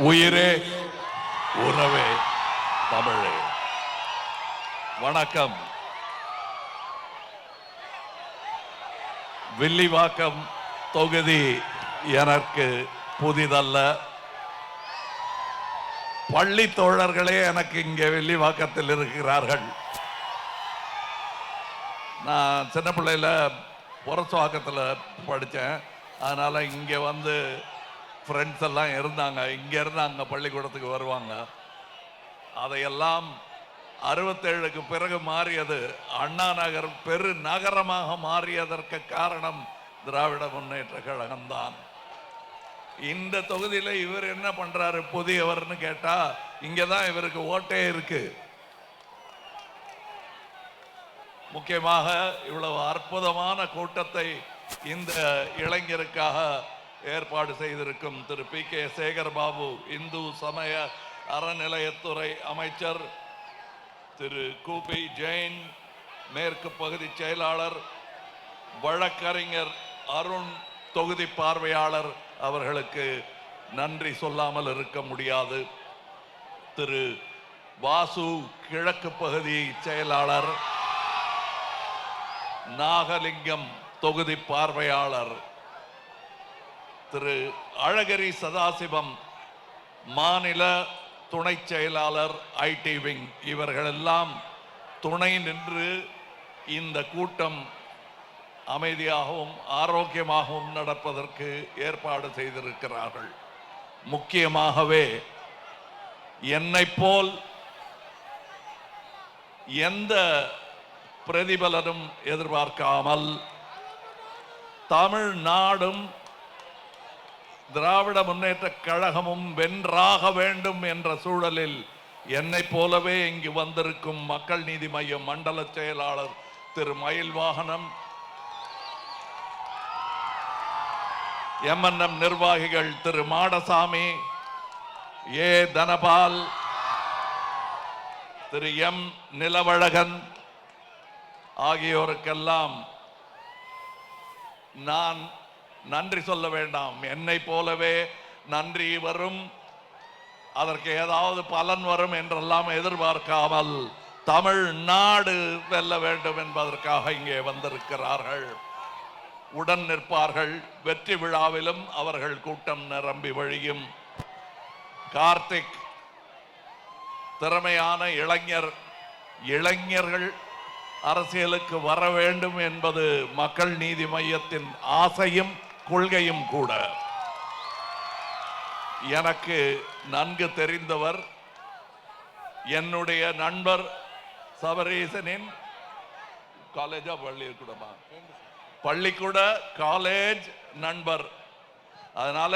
உயிரே உறவே தமிழே. வணக்கம். வில்லிவாக்கம் தொகுதி எனக்கு புதிதல்ல. பள்ளி தோழர்களே எனக்கு இங்கே வில்லிவாக்கத்தில் இருக்கிறார்கள். நான் சின்ன பிள்ளையில புரசவாக்கத்தில் படித்தேன். அதனால் இங்கே வந்து ஃப்ரெண்ட்ஸ் எல்லாம் இருந்தாங்க. இங்கேருந்து அங்கே பள்ளிக்கூடத்துக்கு வருவாங்க. அதையெல்லாம் 67க்கு பிறகு மாறியது. அண்ணா நகர் பெரு நகரமாக மாறியதற்கு காரணம் திராவிட முன்னேற்ற கழகம்தான். இந்த தொகுதியில் இவர் என்ன பண்றாரு புதியவர்னு கேட்டா, இங்கதான் இவருக்கு ஓட்டே இருக்கு. முக்கியமாக இவ்வளவு அற்புதமான கூட்டத்தை இந்த இளைஞருக்காக ஏற்பாடு செய்திருக்கும் திரு PK சேகர் பாபு, இந்து சமய அறநிலையத்துறை அமைச்சர், திரு கூபி ஜெயின், மேற்கு பகுதி செயலாளர், வழக்கறிஞர் அருண், தொகுதி பார்வையாளர், அவர்களுக்கு நன்றி சொல்லாமல் இருக்க முடியாது. திரு வாசு, கிழக்கு பகுதி செயலாளர், நாகலிங்கம், தொகுதி பார்வையாளர், திரு அழகிரி சதாசிவம், மாநில துணை செயலாளர், IT விங், இவர்களெல்லாம் துணை நின்று இந்த கூட்டம் அமைதியாகவும் ஆரோக்கியமாகவும் நடப்பதற்கு ஏற்பாடு செய்திருக்கிறார்கள். முக்கியமாகவே என்னை போல் எந்த பிரதிபலனும் எதிர்பார்க்காமல் தமிழ்நாடும் திராவிட முன்னேற்ற கழகமும் வென்றாக வேண்டும் என்ற சூழலில் என்னை போலவே இங்கு வந்திருக்கும் மக்கள் நீதி மையம் மண்டல செயலாளர் திரு மயில் வாகனம், MNM நிர்வாகிகள் திரு Madasamy, A Dhanapal, Thiru M Nilavazhagan ஆகியோருக்கெல்லாம் நான் நன்றி சொல்ல வேண்டாம். என்னை போலவே நன்றி வரும், அதற்கு ஏதாவது பலன் வரும் என்றெல்லாம் எதிர்பார்க்காமல் தமிழ்நாடு வெல்ல வேண்டும் என்பதற்காக இங்கே வந்திருக்கிறார்கள். உடன் நிற்பார்கள். வெற்றி விழாவிலும் அவர்கள் கூட்டம் நிரம்பி வழியும். கார்த்திக் திறமையான இளைஞர். இளைஞர்கள் அரசியலுக்கு வர வேண்டும் என்பது மக்கள் நீதி மையத்தின் ஆசையும் கொள்கையும் கூட. எனக்கு நன்கு தெரிந்தவர், என்னுடைய நண்பர், சபரீசனின் காலேஜா பள்ளிக்கூடமா, பள்ளிக்கூட காலேஜ் நண்பர். அதனால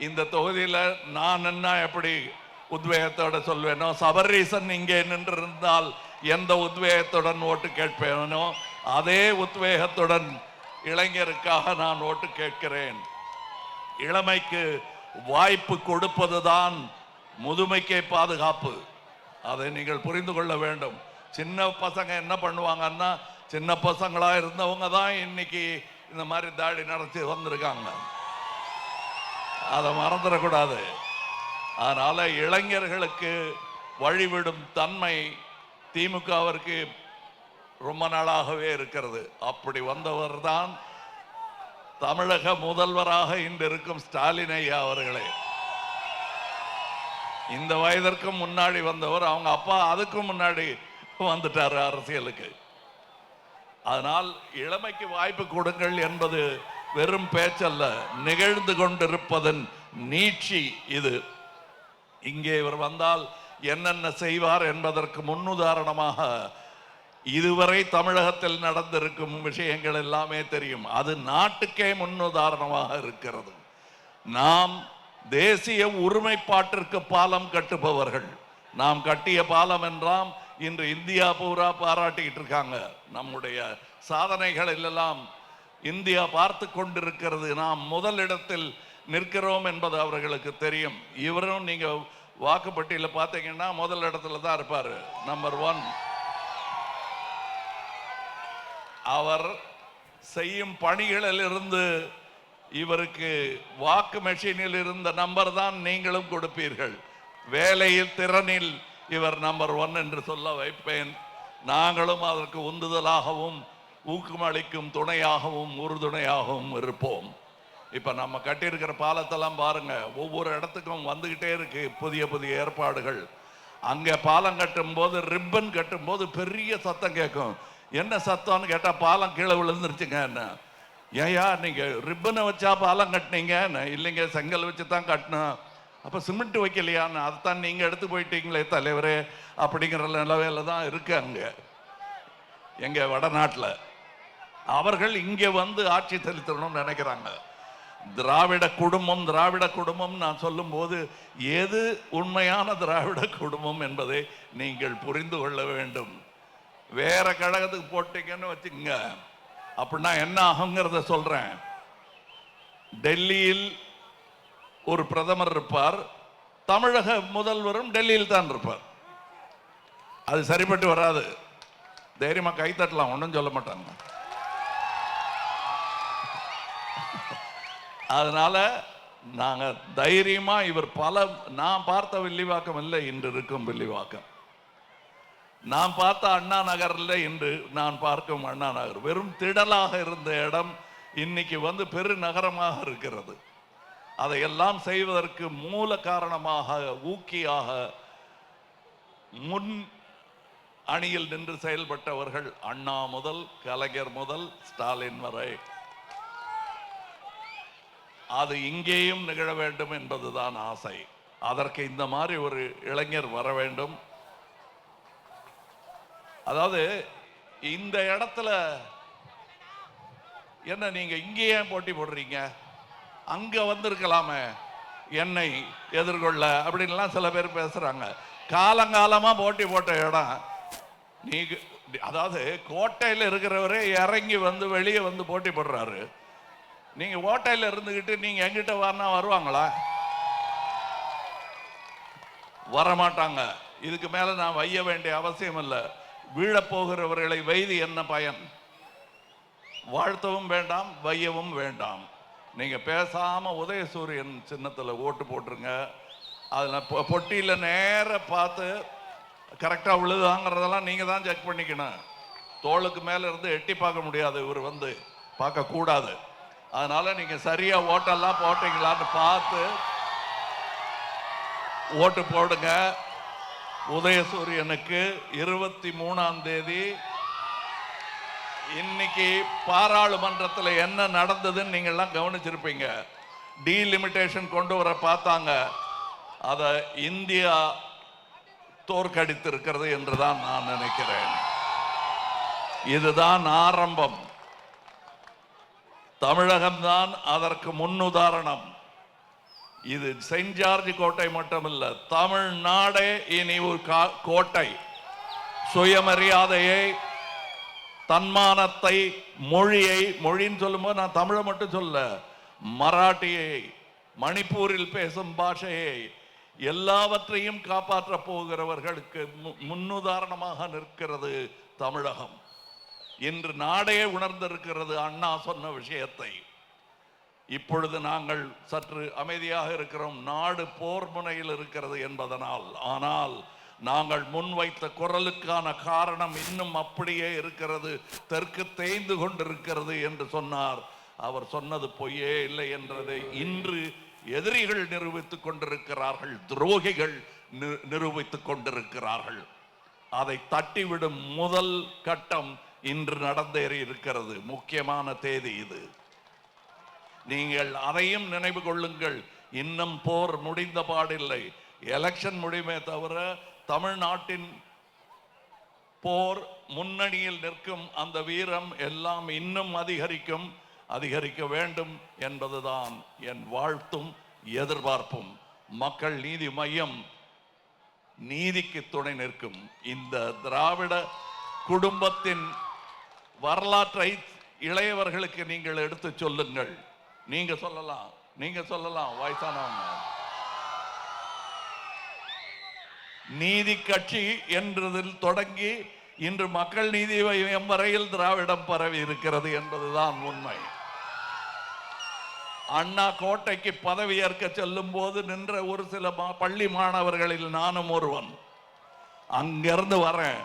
இந்த தொகுதியில் நான் என்ன எப்படி உத்வேகத்தோட சொல்வேனோ, சபரீசன் இங்கே நின்றிருந்தால் எந்த உத்வேகத்துடன் ஓட்டு கேட்பேனோ அதே உத்வேகத்துடன் இளைஞருக்காக நான் ஓட்டு கேட்கிறேன். இளமைக்கு வாய்ப்பு கொடுப்பதுதான் முதுமைக்கே பாதுகாப்பு. அதை நீங்கள் புரிந்து கொள்ள வேண்டும். சின்ன பசங்க என்ன பண்ணுவாங்கன்னா, சின்ன பசங்களா இருந்தவங்க தான் இன்னைக்கு இந்த மாதிரி தாடி நடத்தி வந்திருக்காங்க. அதை மறந்துடக்கூடாது. அதனால இளைஞர்களுக்கு வழிவிடும் தன்மை திமுகவிற்கு ரொம்ப நாளாகவே இருக்கிறது. அப்படி வந்தவர் தான் தமிழக முதல்வராக இன்று இருக்கும் ஸ்டாலின் ஐயா அவர்களே. இந்த வயதிற்கும் முன்னாடி வந்தவர். அவங்க அப்பா அதுக்கும் முன்னாடி வந்துட்டார் அரசியலுக்கு. அதனால் இளமைக்கு வாய்ப்பு கொடுங்கள் என்பது வெறும் பேச்சல்ல, நிகழ்ந்து கொண்டிருப்பதன் நீட்சி இது. இங்கே இவர் வந்தால் என்னென்ன செய்வார் என்பதற்கு முன்னுதாரணமாக இதுவரை தமிழகத்தில் நடந்திருக்கும் விஷயங்கள் எல்லாமே தெரியும். அது நாட்டுக்கே முன்னுதாரணமாக இருக்கிறது. நாம் தேசிய ஒருமைப்பாட்டிற்கு பாலம் கட்டுபவர்கள். நாம் கட்டிய பாலம் என்றால் இன்று இந்தியா பூரா பாராட்டிக்கிட்டு இருக்காங்க. நம்முடைய சாதனைகள் எல்லாம் இந்தியா பார்த்து கொண்டிருக்கிறது. நாம் முதலிடத்தில் நிற்கிறோம் என்பது அவர்களுக்கு தெரியும். இவரும் நீங்க வாக்குப்பட்டியல பார்த்தீங்கன்னா முதல் இடத்துல தான் இருப்பாரு, நம்பர் 1. அவர் செய்யும் பணிகளில் இருந்து இவருக்கு வாக்கு மெஷினில் இருந்த நம்பர் தான் நீங்களும் கொடுப்பீர்கள். வேலையில் திறனில் இவர் நம்பர் 1 என்று சொல்ல வைப்பேன். நாங்களும் அதற்கு உந்துதலாகவும் ஊக்கமளிக்கும் துணையாகவும் உறுதுணையாகவும் இருப்போம். இப்ப நம்ம கட்டியிருக்கிற பாலத்தெல்லாம் பாருங்க, ஒவ்வொரு இடத்துக்கும் வந்துகிட்டே இருக்கு புதிய புதிய ஏற்பாடுகள். அங்க பாலம் கட்டும் போது, ரிப்பன் கட்டும் போது பெரிய சத்தம் கேட்கும். என்ன சத்தம்னு கேட்டா, பாலம் கீழே விழுந்துருச்சுங்க. என்ன ஏயா நீங்க ரிப்பனை வச்சா பாலம் கட்டினீங்க? இல்லைங்க, செங்கல் வச்சு தான் கட்டணும். அப்ப சிமெண்ட் வைக்கலையான்னு, அதைத்தான் நீங்க எடுத்து போயிட்டீங்களே தலைவரே அப்படிங்கிற நிலவையில தான் இருக்கு அங்க எங்க வடநாட்டில். அவர்கள் இங்கே வந்து ஆட்சி செலுத்தணும்னு நினைக்கிறாங்க. திராவிட குடும்பம் திராவிட குடும்பம் நான் சொல்லும் போது எது உண்மையான திராவிட குடும்பம் என்பதை நீங்கள் புரிந்து கொள்ள வேண்டும். வேற கழகத்துக்கு போட்டீங்கன்னு வச்சுக்கோங்க, அப்படின்னா என்ன ஆகுங்கிறத சொல்றேன். டெல்லியில் ஒரு பிரதமர் இருப்பார், தமிழக முதல்வரும் டெல்லியில் தான் இருப்பார். அது சரிப்பட்டு வராது. தைரியமா கை தட்டலாம், ஒன்றும் சொல்ல மாட்டாங்க. அதனால நாங்க தைரியமா, இவர் நான் பார்த்த வில்லிவாக்கம் இல்லை இன்று இருக்கும் வில்லிவாக்கம். நான் பார்த்த அண்ணா நகர்ல இன்று நான் பார்க்கும் அண்ணா நகர் வெறும் திடலாக இருந்த இடம் இன்னைக்கு வந்து பெருநகரமாக இருக்கிறது. அதையெல்லாம் செய்வதற்கு மூல காரணமாக, ஊக்கியாக, முன் அணியில் நின்று செயல்பட்டவர்கள் அண்ணா முதல் கலைஞர் முதல் ஸ்டாலின் வரை. அது இங்கேயும் நிகழ வேண்டும் என்பதுதான் ஆசை. அதற்கு இந்த மாதிரி ஒரு இளைஞர் வர வேண்டும். அதாவது இந்த இடத்துல என்ன நீங்க இங்கேயே போட்டி போடுறீங்க, அங்க வந்திருக்கலாமே என்னை எதிர்கொள்ள அப்படின்லாம் சில பேர் பேசுறாங்க. காலங்காலமா போட்டி போட்ட இடம் நீங்க. அதாவது கோட்டையில் இருக்கிறவரே இறங்கி வந்து வெளியே வந்து போட்டி போடுறாரு. நீங்க ஓட்டையில் இருந்துகிட்டு நீங்க எங்கிட்ட வரனா வருவாங்களா? வரமாட்டாங்க. இதுக்கு மேல நான் வைய வேண்டிய அவசியம் இல்லை. வீழப்போகிறவர்களை வைது என்ன பயன்? வாழ்த்தவும் வேண்டாம், வையவும் வேண்டாம். நீங்க பேசாம உதயசூரியன் சின்னத்துல ஓட்டு போட்டுருங்க. அதுல பொட்டியில நேர பார்த்து கரெக்டா விழுதாங்கிறதெல்லாம் நீங்க தான் செக் பண்ணிக்கணும். தோளுக்கு மேல இருந்து எட்டி பார்க்க முடியாது, இவர் வந்து பார்க்க கூடாது. அதனால நீங்க சரியா ஓட்டெல்லாம் போட்டீங்களான்னு பார்த்து ஓட்டு போடுங்க. உதயசூரியனுக்கு 23ஆம் தேதி. இன்னைக்கு பாராளுமன்றத்தில் என்ன நடந்ததுன்னு நீங்க எல்லாம் கவனிச்சிருப்பீங்க. டீலிமிட்டேஷன் கொண்டு வர பார்த்தாங்க, அதை இந்தியா தோற்கடித்திருக்கிறது என்றுதான் நான் நினைக்கிறேன். இதுதான் ஆரம்பம். தமிழகம்தான் அதற்கு முன்னுதாரணம். இது செயின்ட் ஜார்ஜ் கோட்டை மட்டுமல்ல, தமிழ்நாடே இனி ஒரு கோட்டை. சுயமரியாதையை, தன்மானத்தை, மொழியை, மொழின்னு சொல்லும்போது நான் தமிழை மட்டும் சொல்ல, மராட்டியை, மணிப்பூரில் பேசும் பாஷையை, எல்லாவற்றையும் காப்பாற்ற போகிறவர்களுக்கு முன்னுதாரணமாக நிற்கிறது தமிழகம். இன்று நாடே உணர்ந்திருக்கிறது அண்ணா சொன்ன விஷயத்தை. இப்பொழுது நாங்கள் சற்று அமைதியாக இருக்கிறோம். நாடு போர் முனையில் இருக்கிறது என்பதனால். ஆனால் நாங்கள் முன்வைத்த குரலுக்கான காரணம் இன்னும் அப்படியே இருக்கிறது. தெற்கு தேய்ந்து கொண்டிருக்கிறது என்று சொன்னார். அவர் சொன்னது பொய்யே இல்லை என்றதை இன்று எதிரிகள் நிரூபித்துக் கொண்டிருக்கிறார்கள், துரோகிகள் நிரூபித்துக் கொண்டிருக்கிறார்கள். அதை தட்டிவிடும் முதல் கட்டம் இன்று நடந்தேறி இருக்கிறது. முக்கியமான தேதி இது. நீங்கள் அதையும் நினைவு கொள்ளுங்கள். இன்னும் போர் முடிந்த பாடில்லை. எலெக்ஷன் முடியுமே தவிர தமிழ்நாட்டின் போர் முன்னணியில் நிற்கும் அந்த வீரம் எல்லாம் இன்னும் அதிகரிக்கும், அதிகரிக்க வேண்டும் என்பதுதான் என் வாழ்த்தும் எதிர்பார்ப்பும். மக்கள் நீதி மையம் நீதிக்கு துணை நிற்கும். இந்த திராவிட குடும்பத்தின் வரலாற்றை இளையவர்களுக்கு நீங்கள் எடுத்து சொல்லுங்கள். நீங்க சொல்லலாம் வயசானவங்க. நீதி கட்சி என்றதில் தொடங்கி இன்று மக்கள் நீதி மையம் வரையில் திராவிடம் பரவி இருக்கிறது என்பதுதான் உண்மை. அண்ணா கோட்டைக்கு பதவியேற்க செல்லும் போது நின்ற ஒரு சில பள்ளி மாணவர்களில் நானும் ஒருவன். அங்கிருந்து வரேன்.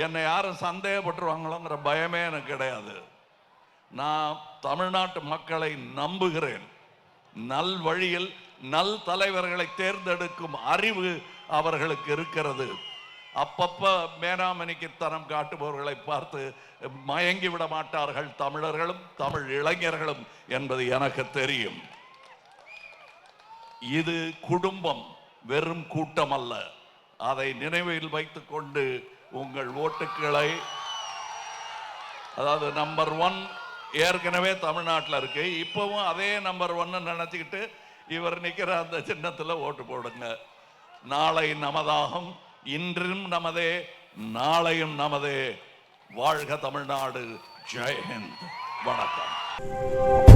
என்னை யாரும் சந்தேகப்பட்டுருவாங்களோங்கிற பயமே எனக்கு கிடையாது. நான் தமிழ்நாட்டு மக்களை நம்புகிறேன். நல் வழியில் நல் தலைவர்களை தேர்ந்தெடுக்கும் அறிவு அவர்களுக்கு இருக்கிறது. அப்பப்ப மேனாமணிக்கு தனம் காட்டுபவர்களை பார்த்து மயங்கி விட மாட்டார்கள் தமிழர்களும் தமிழ் இளைஞர்களும் என்பது எனக்கு தெரியும். இது குடும்பம், வெறும் கூட்டம் அல்ல. அதை நினைவில் வைத்துக் கொண்டு உங்கள் ஓட்டுக்களை, அதாவது நம்பர் 1 ஏற்கனவே தமிழ்நாட்டில் இருக்கு, இப்பவும் அதே நம்பர் 1 நினைச்சுக்கிட்டு இவர் நிற்கிற அந்த சின்னத்தில் ஓட்டு போடுங்க. நாளை நமதாகும். இன்றும் நமதே, நாளையும் நமதே. வாழ்க தமிழ்நாடு. ஜெய் ஹிந்த். வணக்கம்.